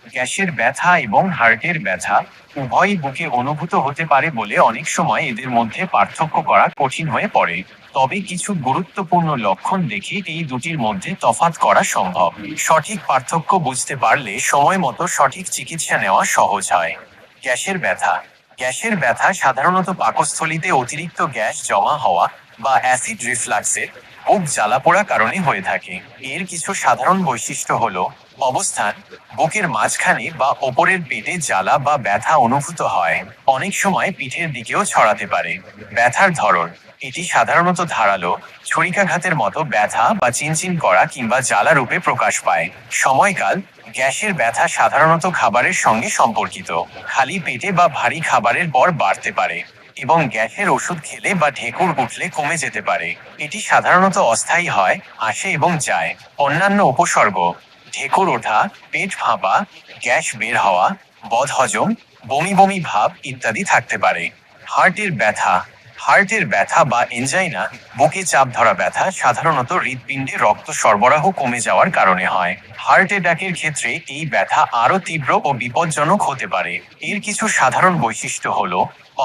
গ্যাসের ব্যথা এবং হার্টের ব্যথা উভয়ই বুকে অনুভূত হতে পারে বলে অনেক সময় এদের মধ্যে পার্থক্য করা কঠিন হয়ে পড়ে। তবে কিছু গুরুত্বপূর্ণ লক্ষণ দেখে এই দুটির মধ্যে তফাৎ করা সম্ভব। সঠিক পার্থক্য বুঝতে পারলে সময় মতো সঠিক চিকিৎসা নেওয়া সহজ হয়। গ্যাসের ব্যথা। গ্যাসের ব্যথা সাধারণত পাকস্থলীতে অতিরিক্ত গ্যাস জমা হওয়া বা অ্যাসিড রিফ্লাক্সের বুক জ্বালাপোড়া কারণে হয়ে থাকে। এর কিছু সাধারণ বৈশিষ্ট্য হলো: অবস্থান: বুকের মাঝখানে বা ওপরের পেটে জ্বালা বা ব্যথা অনুভূত হয়, অনেক সময় পিঠের দিকেও ছড়াতে পারে। ব্যথার ধরন: এটি সাধারণত ধারালো, ছুরিকাঘাতের মতো ব্যথা বা চিনচিন করা কিংবা জ্বালা রূপে প্রকাশ পায়। সময়কাল: গ্যাসের ব্যথা সাধারণত খাবারের সঙ্গে সম্পর্কিত, খালি পেটে বা ভারী খাবারের পর বাড়তে পারে এবং গ্যাসের ওষুধ খেলে বা ঢেকুর উঠলে কমে যেতে পারে। এটি সাধারণত অস্থায়ী হয়, আসে এবং যায়। অন্যান্য উপসর্গ: ঢেকুর ওঠা, পেট ফাঁপা, গ্যাস বের হওয়া, বদহজম, বমি বমি ভাব ইত্যাদি থাকতে পারে। হার্টের ব্যথা। হার্টের ব্যথা বা এনজাইনা, বুকে চাপ ধরা ব্যথা সাধারণত হৃৎপিণ্ডে রক্ত সরবরাহ কমে যাওয়ার কারণে হয়। হার্ট অ্যাটাকের ক্ষেত্রে এই ব্যথা আরও তীব্র ও বিপজ্জনক হতে পারে। এর কিছু সাধারণ বৈশিষ্ট্য হলো: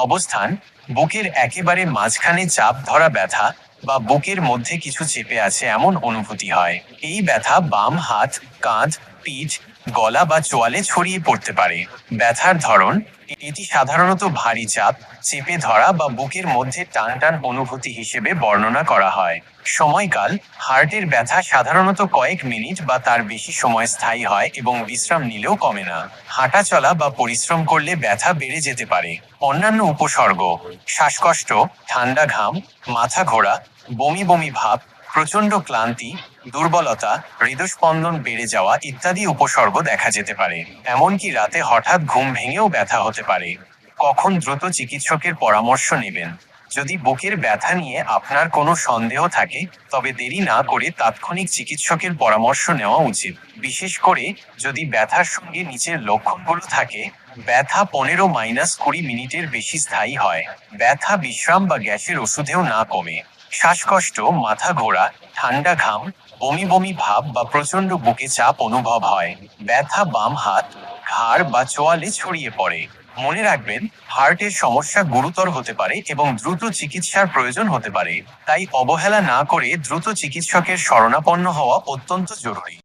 অবস্থান: বুকের একেবারে মাঝখানে চাপ ধরা ব্যথা বা বুকের মধ্যে কিছু চেপে আছে এমন অনুভূতি হয়। এই ব্যথা বাম হাত, কাঁধ, পিঠ, গলা বা চোয়ালে ছড়িয়ে পড়তে পারে। ব্যথার ধরন: এটি সাধারণত ভারী চাপ, চেপে ধরা বা বুকের মধ্যে টান টান অনুভূতি হিসেবে বর্ণনা করা হয়। সময়কাল: হার্টের ব্যথা সাধারণত কয়েক মিনিট বা তার বেশি সময় স্থায়ী হয় এবং বিশ্রাম নিলেও কমে না। হাঁটাচলা বা পরিশ্রম করলে ব্যথা বেড়ে যেতে পারে। অন্যান্য উপসর্গ: শ্বাসকষ্ট, ঠান্ডা ঘাম, মাথা ঘোরা, বমি বমি ভাব, প্রচণ্ড ক্লান্তি, দুর্বলতা, হৃদস্পন্দন বেড়ে যাওয়া ইত্যাদি উপসর্গ দেখা যেতে পারে। এমনকি রাতে হঠাৎ ঘুম ভেঙেও ব্যথা হতে পারে। কখন দ্রুত চিকিৎসকের পরামর্শ নেবেন? যদি বুকের ব্যথা নিয়ে আপনার কোনো সন্দেহ থাকে, তবে দেরি না করে তাৎক্ষণিক চিকিৎসকের পরামর্শ নেওয়া উচিত। বিশেষ করে যদি ব্যথার সঙ্গে নিচের লক্ষণগুলো থাকে: ব্যথা 15-20 মিনিটের বেশি স্থায়ী হয়, ব্যথা বিশ্রাম বা গ্যাসের ওষুধেও না কমে, শ্বাসকষ্ট, মাথা ঘোরা, ঠান্ডা ঘাম, বমি বমি ভাব বা প্রচণ্ড বুকে চাপ অনুভব হয়, ব্যথা বাম হাত, ঘাড় বা চোয়ালে ছড়িয়ে পড়ে। মনে রাখবেন, হার্টের সমস্যা গুরুতর হতে পারে এবং দ্রুত চিকিৎসার প্রয়োজন হতে পারে। তাই অবহেলা না করে দ্রুত চিকিৎসকের শরণাপন্ন হওয়া অত্যন্ত জরুরি।